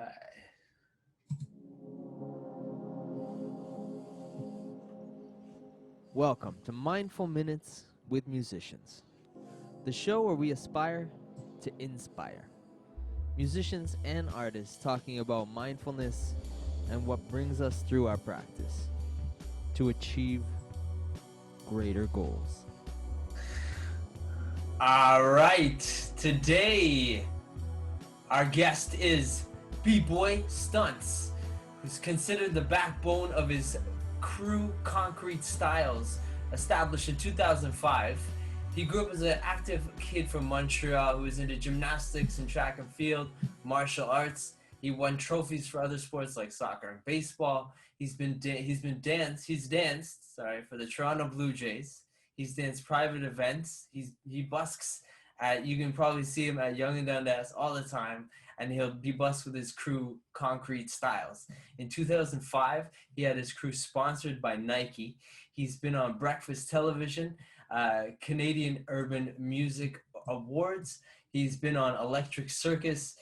right. Welcome to Mindful Minutes with Musicians, the show where we aspire to inspire musicians and artists talking about mindfulness and what brings us through our practice to achieve greater goals. All right. Today, our guest is Bboy StuntZ, who's considered the backbone of his crew Concrete Styles, established in 2005. He grew up as an active kid from Montreal who was into gymnastics and track and field, martial arts. He won trophies for other sports like soccer and baseball. He's danced for the Toronto Blue Jays. He's danced private events. He busks at, you can probably see him at Young and Dundas all the time, and he'll be busked with his crew Concrete Styles. In 2005, he had his crew sponsored by Nike. He's been on breakfast television, Canadian Urban Music Awards. He's been on Electric Circus.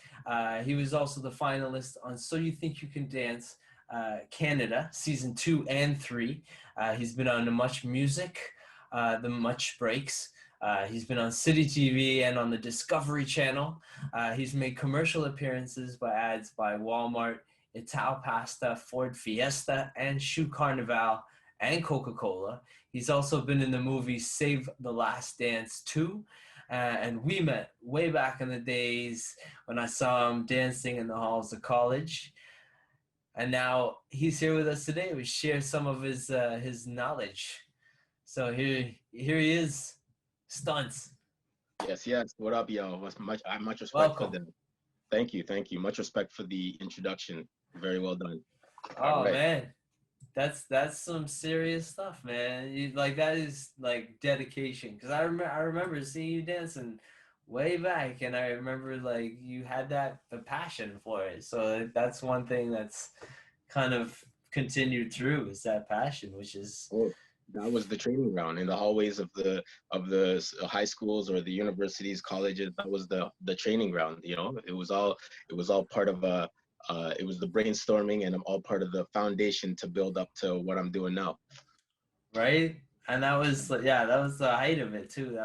He was also the finalist on So You Think You Can Dance Canada, season 2 and 3. He's been on Much Music, The Much Breaks. He's been on City TV and on the Discovery Channel. He's made commercial appearances by ads by Walmart, Ital Pasta, Ford Fiesta, and Shoe Carnival, and Coca-Cola. He's also been in the movie Save the Last Dance 2. And we met way back in the days when I saw him dancing in the halls of college. And now he's here with us today. We share some of his knowledge. So here he is, StuntZ. Yes. What up, yo? Much respect Welcome. for the. Thank you. Much respect for the introduction. Very well done. Oh right. Man, that's some serious stuff, man. That is like dedication. Cause I remember seeing you dancing way back, and I remember like you had the passion for it. So that's one thing that's kind of continued through is that passion, which is. Oh, that was the training ground in the hallways of the high schools or the universities, colleges. That was the training ground. You know, it was all part of it was the brainstorming, and I'm all part of the foundation to build up to what I'm doing now. Right, and that was the height of it too.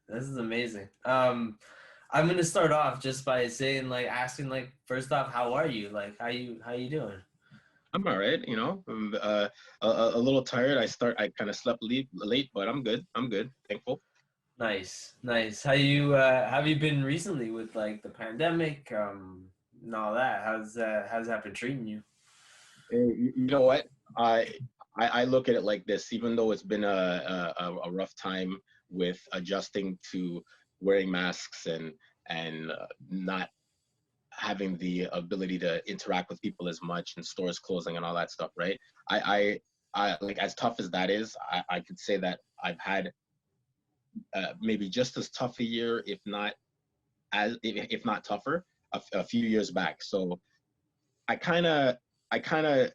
This is amazing. I'm gonna start off just by saying asking first off, how are you? Like how you doing? I'm all right, you know. I'm a little tired. I kind of slept late, but I'm good. Thankful. Nice. How you have you been recently with like the pandemic and all that? How's that been treating you? You know what? I look at it like this. Even though it's been a rough time with adjusting to wearing masks and not having the ability to interact with people as much and stores closing and all that stuff, right? I like, as tough as that is, I could say that I've had maybe just as tough a year, if not tougher, a few years back. So I kind of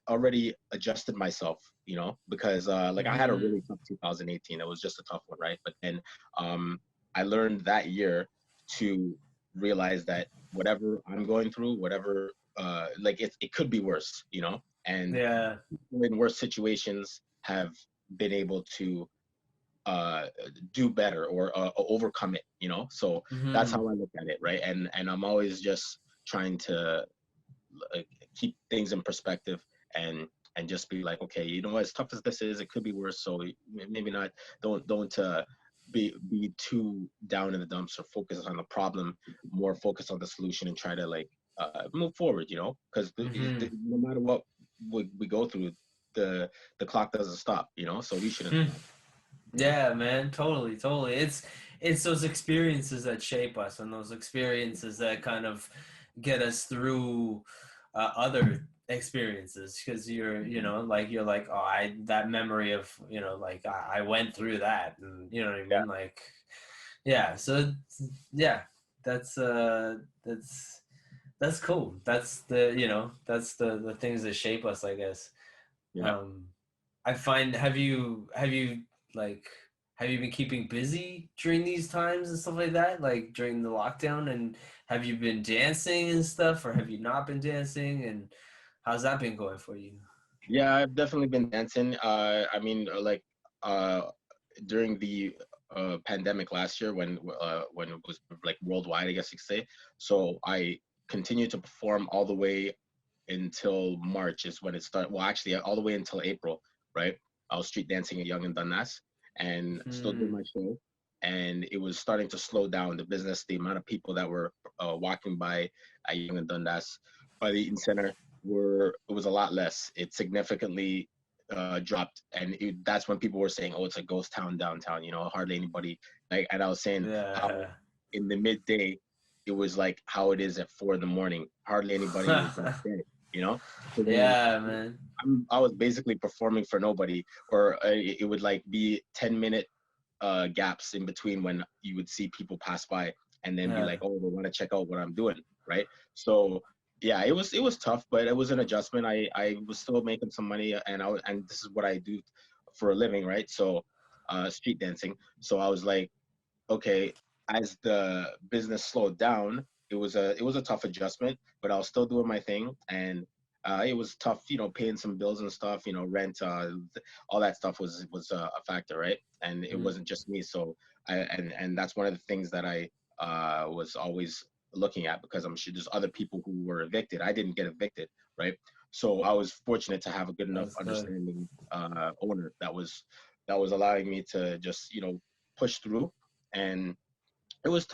already adjusted myself, you know, because like I had a really tough 2018. It was just a tough one, right? But then I learned that year to realize that whatever I'm going through, whatever like it could be worse, you know, and in worse situations have been able to do better or overcome it, you know. So that's how I look at it, right? And I'm always just trying to keep things in perspective and just be like, okay, you know, as tough as this is, it could be worse. So maybe not. Don't be too down in the dumps or focus on the problem, more focus on the solution and try to like move forward, you know, because no matter what we go through, the clock doesn't stop, you know, so we shouldn't. Yeah, man, totally. It's those experiences that shape us, and those experiences that kind of get us through other experiences, because you're like, oh, that memory of, you know, like I went through that, and you know what I mean? Yeah. Like, yeah. So yeah, that's cool. That's the things that shape us, I guess. Yeah. I find, have you like have you been keeping busy during these times and stuff like that, like during the lockdown? And have you been dancing and stuff, or have you not been dancing? And how's that been going for you? Yeah, I've definitely been dancing. I mean, like uh, during the pandemic last year when it was like worldwide, I guess you could say. So I continued to perform all the way until March is when it started. Well, actually, all the way until April, right? I was street dancing at Young and Dundas and still doing Hmm. my show. And it was starting to slow down the business. The amount of people that were walking by at Young and Dundas by the Eaton Center it was a lot less. It significantly dropped, and that's when people were saying, "Oh, it's a ghost town downtown." You know, hardly anybody. Like, and I was saying how Yeah. in the midday, it was like how it is at 4 in the morning. Hardly anybody was like there. You know, so then Yeah, man. I was basically performing for nobody, or it would like be 10-minute gaps in between when you would see people pass by and then be Yeah. like, oh, they want to check out what I'm doing, right? So yeah, it was tough, but it was an adjustment. I was still making some money, and this is what I do for a living, right? So street dancing. So I was like, okay, as the business slowed down, it was a tough adjustment, but I was still doing my thing, and it was tough, paying some bills and stuff, rent, all that stuff was a factor, right? And it Mm. wasn't just me, so and that's one of the things that I was always looking at because I'm sure there's other people who were evicted. I didn't get evicted, right? So I was fortunate to have a good enough That's good. understanding owner that was allowing me to just push through and it was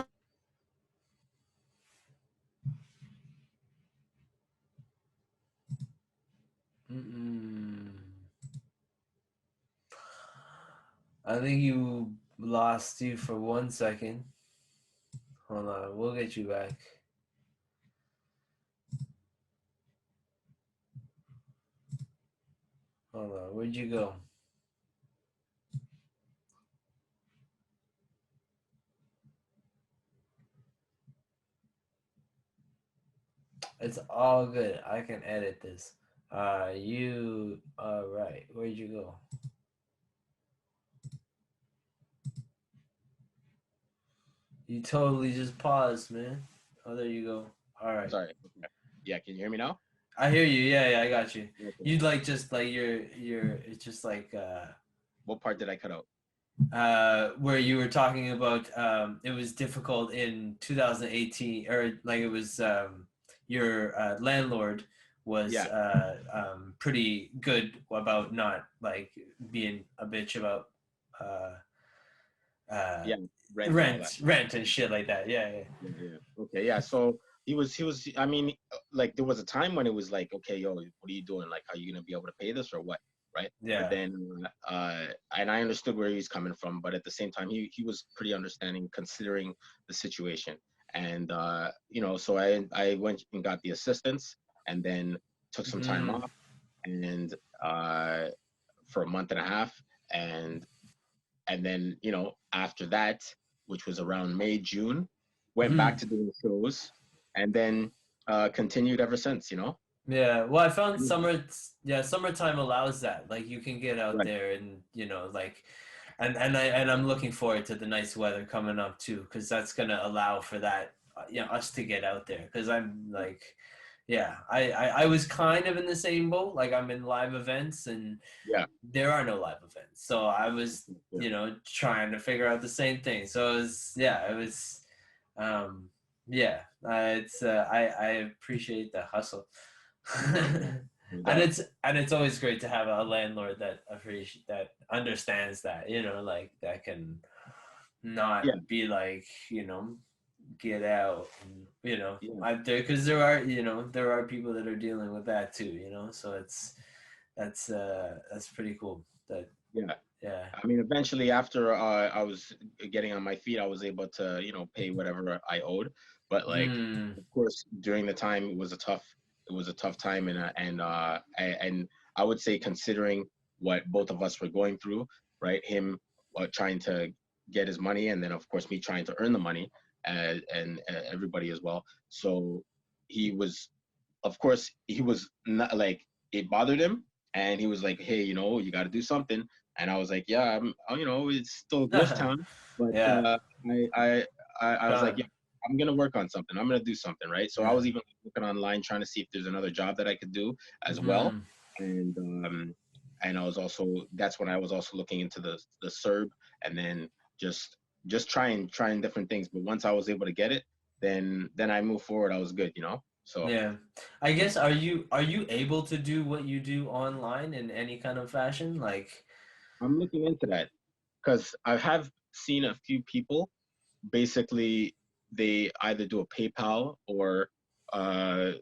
Mm-mm. I think you lost you for 1 second. Hold on, we'll get you back. Hold on, where'd you go? It's all good. I can edit this. Right. Where'd you go? You totally just paused, man. Oh, there you go. All right. sorry. Okay. Yeah, can you hear me now? I hear you. Yeah, yeah, I got you. Okay. You like just like it's just like What part did I cut out? where you were talking about it was difficult in 2018 or like it was your landlord was Yeah, pretty good about not like being a bitch about uh, uh, yeah, rent and all that. rent and shit like that. Yeah, yeah, Yeah, yeah. Okay, yeah. So he was. I mean, like there was a time when it was like, okay, yo, what are you doing? Like, are you gonna be able to pay this or what? Right. But yeah. then, and I understood where he's coming from, but at the same time, he was pretty understanding considering the situation. And so I went and got the assistance, and then took some time Mm-hmm. off, and for a month and a half, and then after that, which was around May June, went back Mm-hmm. to doing shows, and then continued ever since. Yeah, well, I found Mm. summertime allows that. Like you can get out Right. there and like, and I'm looking forward to the nice weather coming up too, because that's gonna allow for that, us to get out there. Because I'm like, yeah, I was kind of in the same boat. Like I'm in live events and Yeah. there are no live events, so I was, Yeah. trying to figure out the same thing. So it was, um, yeah, I appreciate the hustle. No, no, no and doubt. it's always great to have a landlord that understands that, like that can not Yeah. be like, get out and, Yeah. I there because there are people that are dealing with that too, so that's pretty cool that. Yeah. Yeah. I mean, eventually, after I was getting on my feet, I was able to, pay whatever I owed. But like, Mm. of course, during the time, it was a tough time, and I would say, considering what both of us were going through, right? Him trying to get his money, and then of course me trying to earn the money, and everybody as well. So he was, of course, he was not like it bothered him, and he was like, hey, you got to do something. And I was like, yeah, it's still a ghost town, but Yeah. I, I, I was like, Done. yeah, I'm gonna work on something. I'm gonna do something, right? So I Yeah. was even looking online trying to see if there's another job that I could do as well, Mm-hmm. and I was also that's when I was also looking into the Serb, and then just trying different things. But once I was able to get it, then I moved forward. I was good. So Yeah. I guess are you able to do what you do online in any kind of fashion? Like, I'm looking into that because I have seen a few people basically they either do a PayPal or uh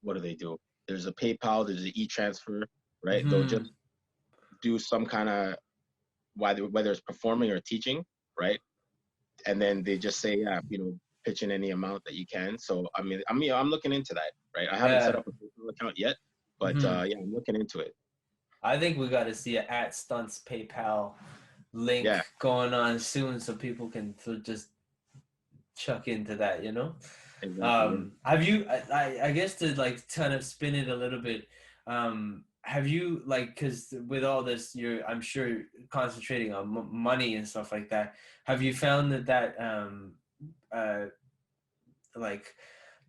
what do they do? There's a PayPal, there's an e-transfer, right? They'll hmm just do some kind of whether it's performing or teaching, right? And then they just say, yeah, pitch in any amount that you can. So I mean, I'm looking into that, right? I haven't set yeah. up a PayPal account yet, but hmm yeah, I'm looking into it. I think we got to see a at StuntZ PayPal link Yeah, going on soon so people can just chuck into that, you know? exactly. Yeah. Have you, I guess to like kind of spin it a little bit, have you like, cause with all this, I'm sure concentrating on money and stuff like that. Have you found uh, like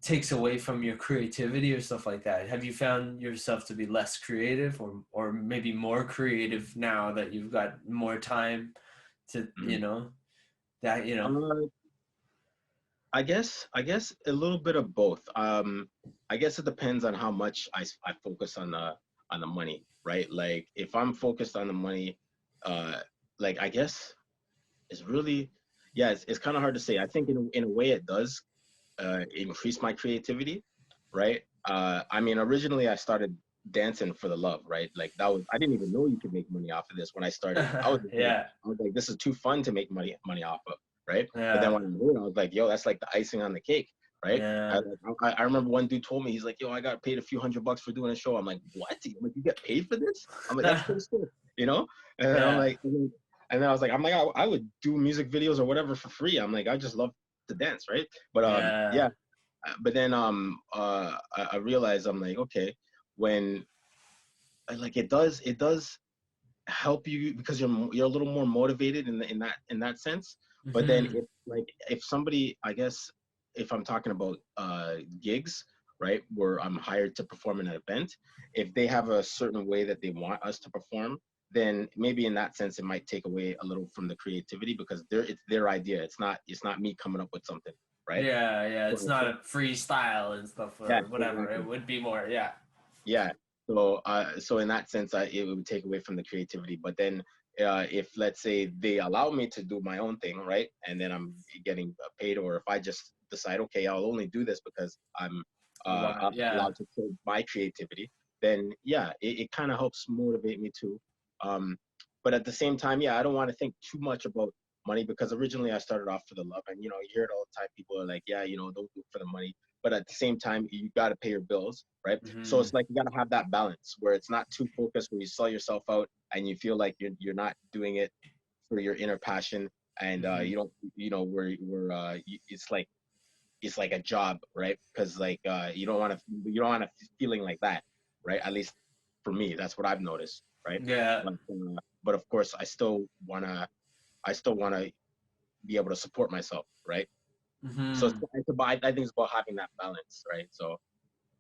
takes away from your creativity or stuff like that? Have you found yourself to be less creative or maybe more creative now that you've got more time to, Mhm. that, Uh, I guess a little bit of both. I guess it depends on how much I focus on the money, right? Like if I'm focused on the money, uh, like I guess it's really, yeah, it's kind of hard to say. I think in a way it does increase my creativity, right? I mean, originally I started dancing for the love, right? Like I didn't even know you could make money off of this when I started. yeah, I was like, this is too fun to make money off of, right? But then yeah, when I heard, I was like, yo, that's like the icing on the cake, right? yeah, I remember one dude told me, he's like, yo, I got paid a few $100 for doing a show. I'm like, what? I'm like, you get paid for this? I'm like, that's pretty cool, you know? And then I'm yeah, like, and then I was like, I would do music videos or whatever for free. I'm like, I just love to dance, right? But yeah. yeah, but then I realized I'm like, okay, when like it does help you because you're a little more motivated in that sense. But then hmm if somebody, I guess, if I'm talking about gigs, right, where I'm hired to perform in an event, if they have a certain way that they want us to perform, then maybe in that sense it might take away a little from the creativity because it's their idea. It's not me coming up with something, right? Yeah, yeah. It's So, not a freestyle and stuff yeah, or whatever. It exactly. would be more, yeah. Yeah. So in that sense, it would take away from the creativity. But then, if let's say they allow me to do my own thing, right, and then I'm getting paid, or if I just decide, okay, I'll only do this because I'm You want to, yeah. allowed to show my creativity, then yeah, it kind of helps motivate me too. Um, but at the same time, yeah, I don't want to think too much about money because originally I started off for the love, and you hear it all the time. People are like, yeah, don't do it for the money, but at the same time, you got to pay your bills, right? So hmm it's like you got to have that balance where it's not too focused, where you sell yourself out and you feel like you're not doing it for your inner passion, and hmm you don't, it's like a job, right? Because like you don't want to feeling like that, right? At least for me, that's what I've noticed, right? Yeah. But of course, I still wanna be able to support myself, right? So hmm I think it's about having that balance, right? So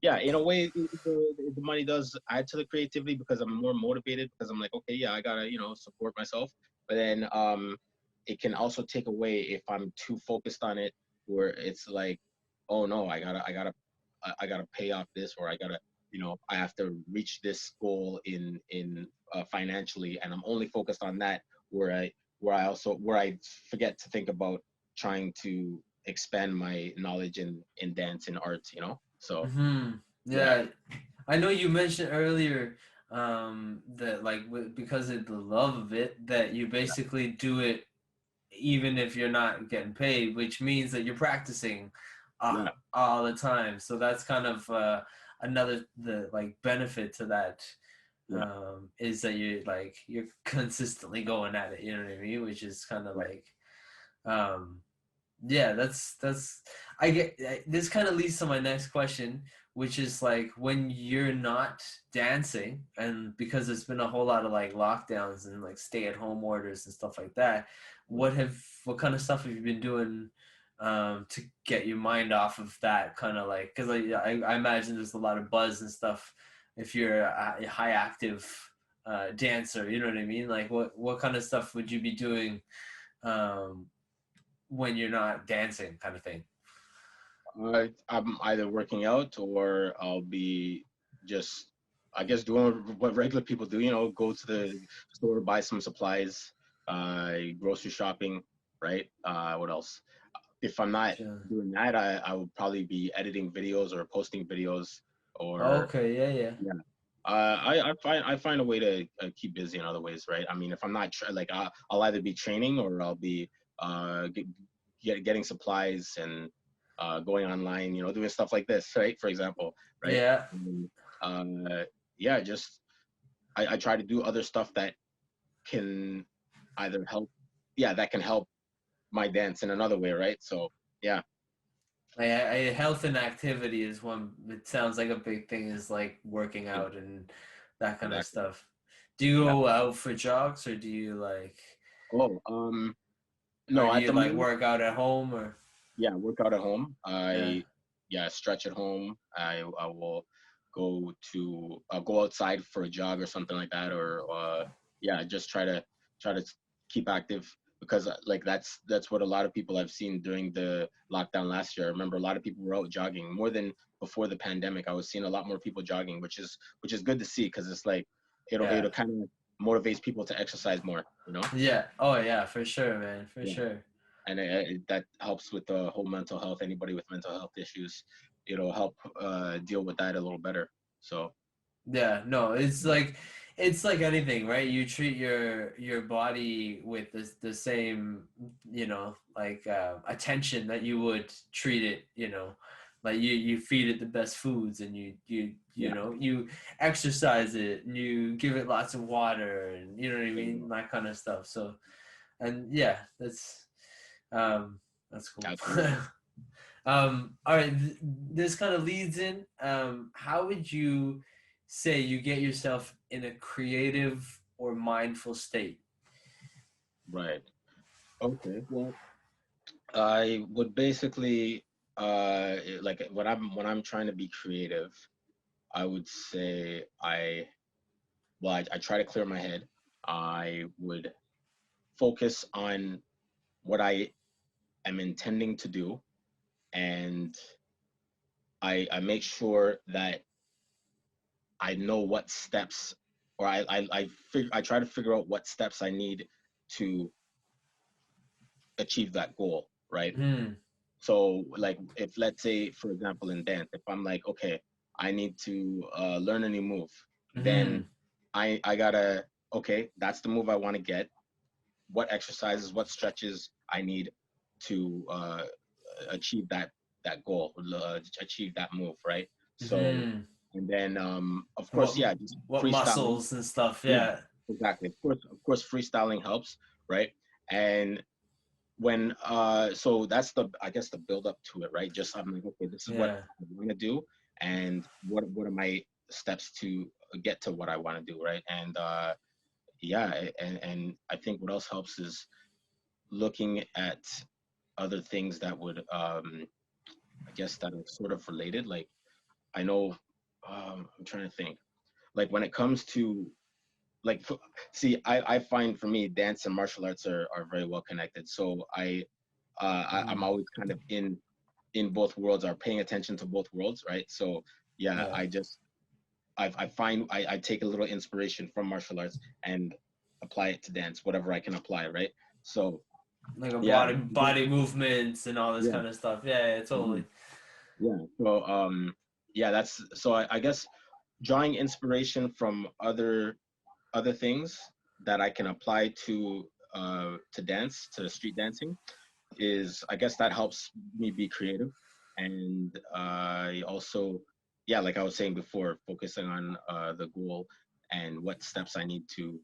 yeah, in a way, the money does add to the creativity because I'm more motivated because I'm like, okay, yeah, I gotta, support myself. But then, it can also take away if I'm too focused on it, where it's like, oh no, I gotta pay off this, or I gotta, I have to reach this goal in financially, and I'm only focused on that, where I forget to think about trying to expand my knowledge in dance and art. So hmm yeah, Yeah. I know you mentioned earlier that like because of the love of it that you basically do it even if you're not getting paid, which means that you're practicing yeah, all the time. So that's kind of another the like benefit to that yeah, is that you're consistently going at it. You know what I mean? Which is kind of right. like yeah, that's I get this kind of leads to my next question, which is like when you're not dancing, and because there's been a whole lot of like lockdowns and like stay-at-home orders and stuff like that. What kind of stuff have you been doing to get your mind off of that kind of like? Because I imagine there's a lot of buzz and stuff if you're a high active dancer. You know what I mean? Like what kind of stuff would you be doing um, when you're not dancing, kind of thing? I'm either working out or I'll be just, I guess, doing what regular people do. You know, go to the store, buy some supplies, grocery shopping, right? What else? If I'm not Sure. doing that, I would probably be editing videos or posting videos, or Okay, yeah, yeah. yeah. I find a way to keep busy in other ways, right? I mean, if I'm not like I'll either be training or I'll be uh, getting supplies and going online, you know, doing stuff like this, right? For example, right? Yeah. And, yeah, just I try to do other stuff that can either help, yeah, that can help my dance in another way, right? So yeah, Health and activity is one. It sounds like a big thing is like working e- out and that kind of exactly. stuff. Do you Yeah. go out for jogs or do you like, Oh, or no, do at you the like moment, work out at home or? yeah, work out at home. Yeah. Yeah, stretch at home. I will go outside for a jog or something like that, or yeah, just try to keep active because like that's what a lot of people I've seen during the lockdown last year. I remember a lot of people were out jogging more than before the pandemic. I was seeing a lot more people jogging, which is good to see because it's like Yeah. it'll kind of motivates people to exercise more, you know? Yeah. Oh yeah, for sure, man. For Yeah. sure. And that helps with the whole mental health. Anybody with mental health issues, it'll help deal with that a little better. So Yeah, no, it's like anything, right? You treat your body with the same, like attention that you would treat it, like you feed it the best foods and yeah, you exercise it and you give it lots of water and you know what I there you mean, go. that kind of stuff. So, and yeah, um that's cool. Absolutely. All right, this kind of leads in. How would you say you get yourself in a creative or mindful state? Right. Okay. Well, I would basically like when I'm trying to be creative, I would say I try to clear my head. I would focus on what I am intending to do, and I make sure that I know what steps, or I try to figure out what steps I need to achieve that goal, right? Hmm. So, like, if let's say, for example, in dance, if I'm like, okay, I need to learn a new move, then Hmm. I gotta, okay, that's the move I want to get. What exercises, what stretches I need to achieve that goal, achieve that move, right? So, Hmm. and then of course, What yeah, just what freestyling. muscles and stuff? Yeah, Yeah. exactly. Of course, freestyling helps, right? And when so that's the, I guess, the build up to it, right? Just I'm like, okay, this is what Yeah. I want to do, and what are my steps to get to what I want to do, right? And yeah, and I think what else helps is looking at other things that would I guess that are sort of related. Like I know, I'm trying to think. Like when it comes to like see, I find for me dance and martial arts are very well connected. So I'm Hmm. always kind of in both worlds, or paying attention to both worlds, right? So yeah, Yeah. I find I take a little inspiration from martial arts and apply it to dance, whatever I can apply, right? So Like a yeah, body movements and all this yeah, kind of stuff. Yeah, yeah, mhm, totally. yeah. So yeah, that's so I guess drawing inspiration from other things that I can apply to dance, to street dancing, is, I guess, that helps me be creative. And also, yeah, like I was saying before, focusing on the goal and what steps I need to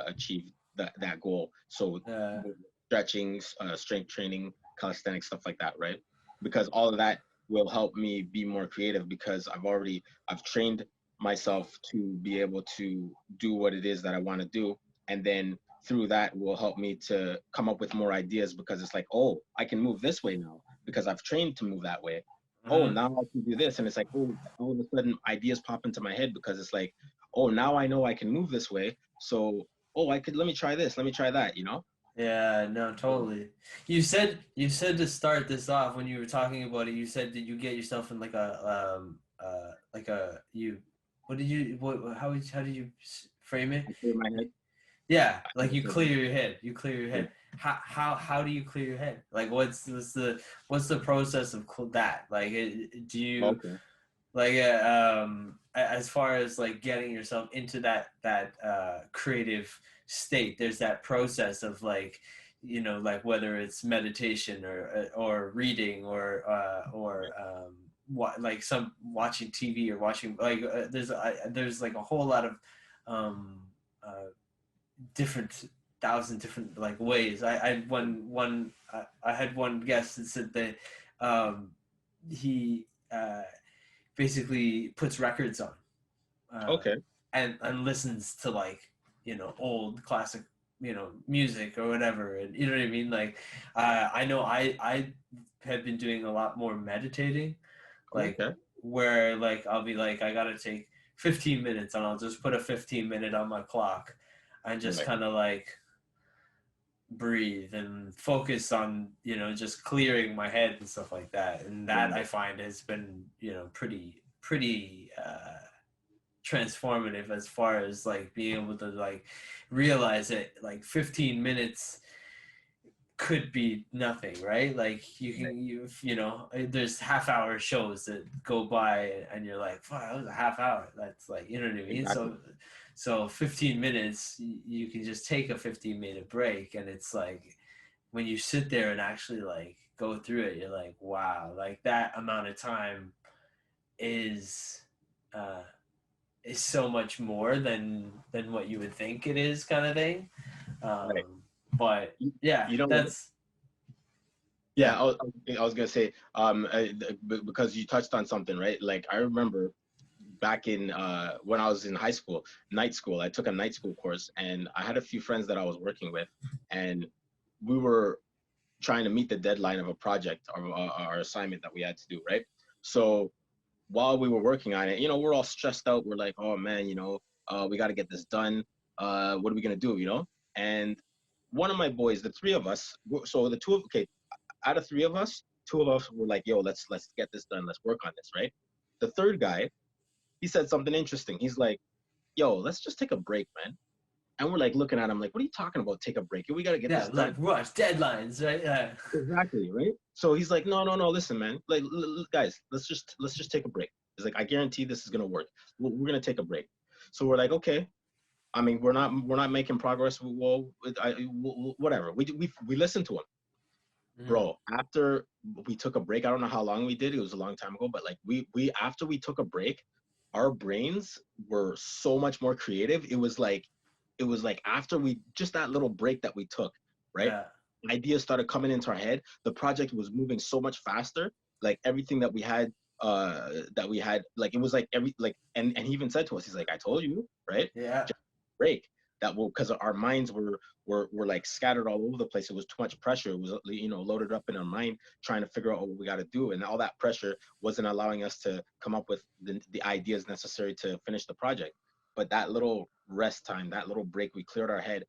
achieve that goal. So Yeah. stretching, strength training, calisthenics, stuff like that, right? Because all of that will help me be more creative because I've trained myself to be able to do what it is that I want to do, and then through that will help me to come up with more ideas because it's like, oh, I can move this way now because I've trained to move that way. Oh, Mhm. now I can do this, and it's like, oh, all of a sudden ideas pop into my head because it's like, oh, now I know I can move this way, so oh, I could, let me try this, let me try that, you know. Yeah, no, totally. You said to start this off when you were talking about it. You said that you get yourself in like a you. What did you what how did you frame it? I clear my head. Yeah, I like you clear my clear your head. You clear your head. head. How do you clear your head? Like what's the process of that? Like do Yeah. you Okay. like as far as like getting yourself into that creative state, there's that process of like, you know, like whether it's meditation or reading or what, like some watching TV or watching like there's like a whole lot of um uh different thousand different like ways. I had I had one guest that said that um he basically puts records on uh, Okay. and listens to like, you know, old classic, you know, music or whatever, and you know what I mean. Like I know I have been doing a lot more meditating, like Okay. where like I'll be like I gotta take 15 minutes and I'll just put a 15-minute on my clock and just Right. kind of like breathe and focus on, you know, just clearing my head and stuff like that, and that I Right. find has been, you know, pretty transformative as far as like being able to like realize that like 15 minutes could be nothing, right? Like you Right. can you know, there's half-hour shows that go by and you're like, fuck, that was a half hour. That's like, you know what I mean? Exactly. So 15 minutes, you can just take a 15-minute break, and it's like when you sit there and actually like go through it, you're like, wow, like that amount of time is uh is so much more than what you would think it is, kind of thing. Right. But You, yeah, you know what? that's Yeah, yeah. I was gonna say, because you touched on something, right? Like I remember back in when I was in high school, night school. I took a night school course, and I had a few friends that I was working with, and we were trying to meet the deadline of a project or our assignment that we had to do, right? So while we were working on it, you know, we're all stressed out. We're like, oh man, you know, we got to get this done. What are we gonna do, you know? And one of my boys, the three of us, so the two of, okay, out of three of us, two of us were like, yo, let's get this done. Let's work on this, right? The third guy, he said something interesting. He's like, yo, let's just take a break, man. And we're like looking at him like, what are you talking about? Take a break. We got to get Yeah, this done. like rush deadlines, right? Yeah. Exactly, right? So he's like, no, no, no, listen, man. Like, guys, let's just take a break. He's like, I guarantee this is gonna work. We're gonna take a break. So we're like, okay. I mean, we're not making progress. Well, whatever. We listened to him, Mhm. bro. After we took a break, I don't know how long we did. It was a long time ago, but like we after we took a break, our brains were so much more creative. It was like after we just that little break that we took, right? Yeah. Ideas started coming into our head. The project was moving so much faster. Like everything that we had, like it was like every like and he even said to us, he's like, I told you, right? Yeah. Just break that will, because our minds were like scattered all over the place. It was too much pressure. It was, you know, loaded up in our mind trying to figure out what we got to do, and all that pressure wasn't allowing us to come up with the ideas necessary to finish the project. But that little rest time, that little break, we cleared our head.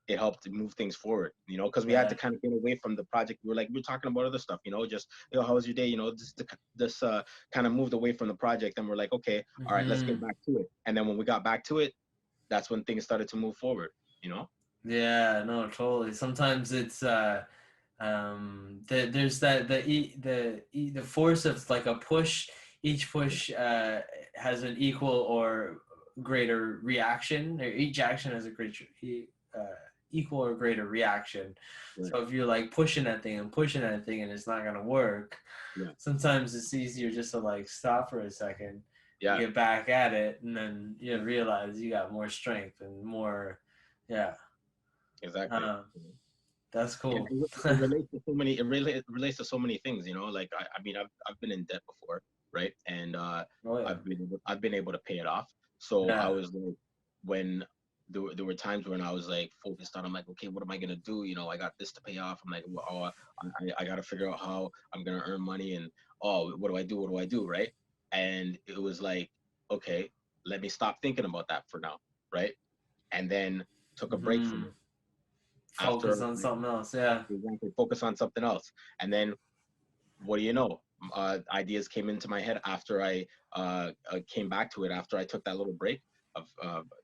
It helped to move things forward, you know, because we had Yeah. to kind of get away from the project. We were talking about other stuff, you know, just, you know, how was your day, you know, this kind of moved away from the project, and we're like, okay, all right, let's get Hmm. back to it. And then when we got back to it, that's when things started to move forward, you know. Yeah, no, totally. Sometimes it's there's the force of like a push. Each push has an equal or greater reaction, or each action has a greater uh, equal or greater reaction. Right. So if you're like pushing that thing and pushing that thing and it's not gonna work, Yeah. sometimes it's easier just to like stop for a second, Yeah. get back at it, and then you realize you got more strength and more, yeah. Exactly. Um, That's And cool. it relates to so many. It relates to so many things, you know. Like I mean, I've been in debt before, right? And Oh yeah. I've been able to pay it off. So I Yeah. was like, when there were times when I was like focused on, I'm like, okay, what am I gonna do? You know, I got this to pay off. I'm like, well, oh, I got to figure out how I'm gonna earn money, and oh, what do I do? What do I do? Right? And it was like, okay, let me stop thinking about that for now, right? And then took a break from Hmm. it Focus after on like something else. Yeah. exactly focus on something else. And then what do you know? Ideas came into my head after I came back to it after I took that little break. Of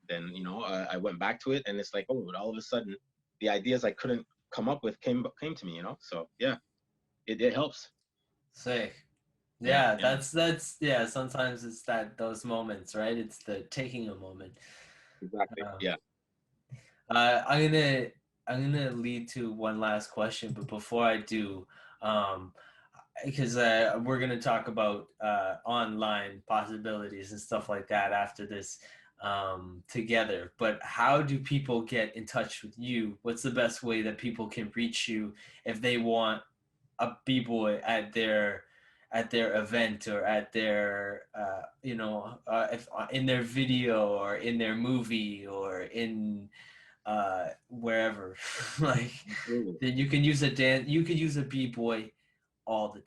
then you know I went back to it, and it's like, oh, all of a sudden the ideas I couldn't come up with came to me. You know, so yeah, it helps. Sick. Yeah, Yeah, yeah, that's yeah. Sometimes it's those moments, right? It's the taking a moment. exactly. Um, Yeah. I'm gonna lead to one last question, but before I do, um, because we're gonna talk about online possibilities and stuff like that after this together. But how do people get in touch with you? What's the best way that people can reach you if they want a b-boy at their event or at their if in their video or in their movie or in wherever like Absolutely. that you can use a dance you could use a b-boy all the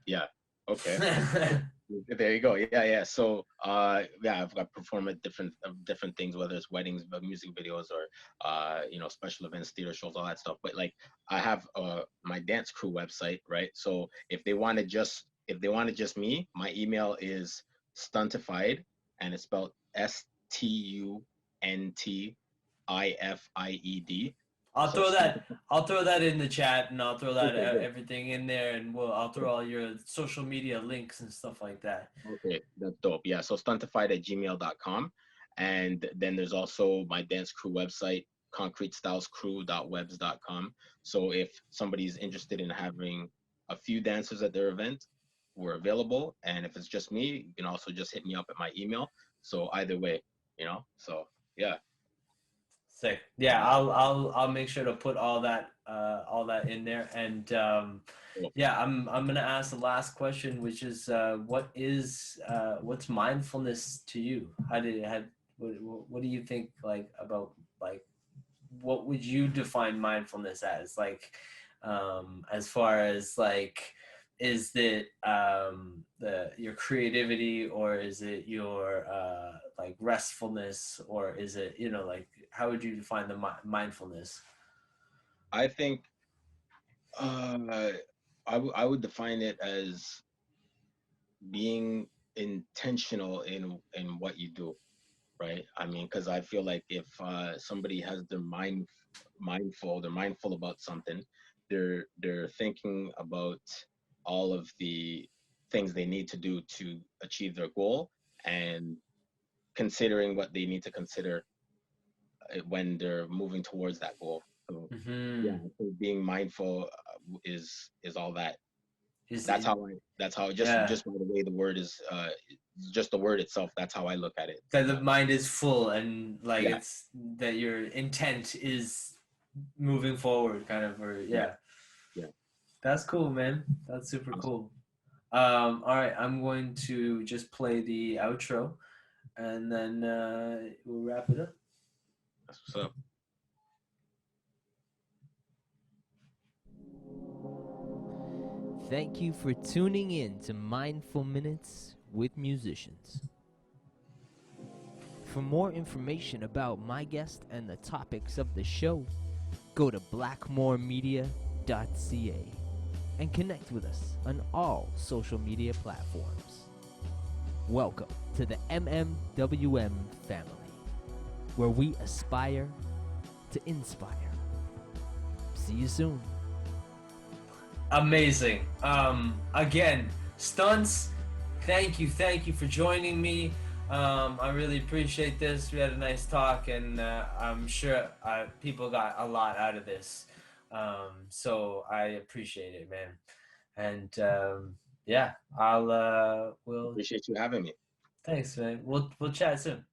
Yeah. Okay. time. There you go. Yeah, yeah. So, yeah, I perform at different things, whether it's weddings, music videos, or you know, special events, theater shows, all that stuff. But like, I have my dance crew website, right? So if they want to just me, my email is stuntified, and it's spelled STUNTIFIED. I'll So throw that. stuntified. I'll throw that in the chat, and I'll throw that Okay, good. everything in there, and I'll throw all your social media links and stuff like that. Okay, that's dope. Yeah, so stuntified@gmail.com. And then there's also my dance crew website, concretestylescrew.webs.com. So if somebody's interested in having a few dancers at their event, we're available. And if it's just me, you can also just hit me up at my email. So either way, you know. So yeah. Sick. Yeah, I'll make sure to put all that in there. And Cool. yeah, I'm gonna ask the last question, which is what's mindfulness to you? What do you think like about like what would you define mindfulness as? Like as far as like is it the your creativity or is it your like restfulness or is it like how would you define the mindfulness? I think I would define it as being intentional in what you do, right? I mean, because I feel like if somebody has their they're mindful about something, they're thinking about all of the things they need to do to achieve their goal, and considering what they need to consider when they're moving towards that goal. So yeah, Mm-hmm. I think being mindful is all that. Is That's it, how yeah, just by the way the word is just the word itself. That's how I look at it. that the mind is full and like Yeah, it's that your intent is moving forward kind of or yeah, yeah. yeah. That's cool, man. That's super Awesome. cool. All right, I'm going to just play the outro and then we'll wrap it up. That's what's up. Thank you for tuning in to Mindful Minutes with Musicians. For more information about my guest and the topics of the show, go to blackmoremedia.ca and connect with us on all social media platforms. Welcome to the MMWM family, where we aspire to inspire. See you soon. Amazing. Again, StuntZ, thank you for joining me. I really appreciate this. We had a nice talk, and I'm sure people got a lot out of this. So I appreciate it, man. And yeah, we'll Appreciate you having me. thanks, man. We'll chat soon.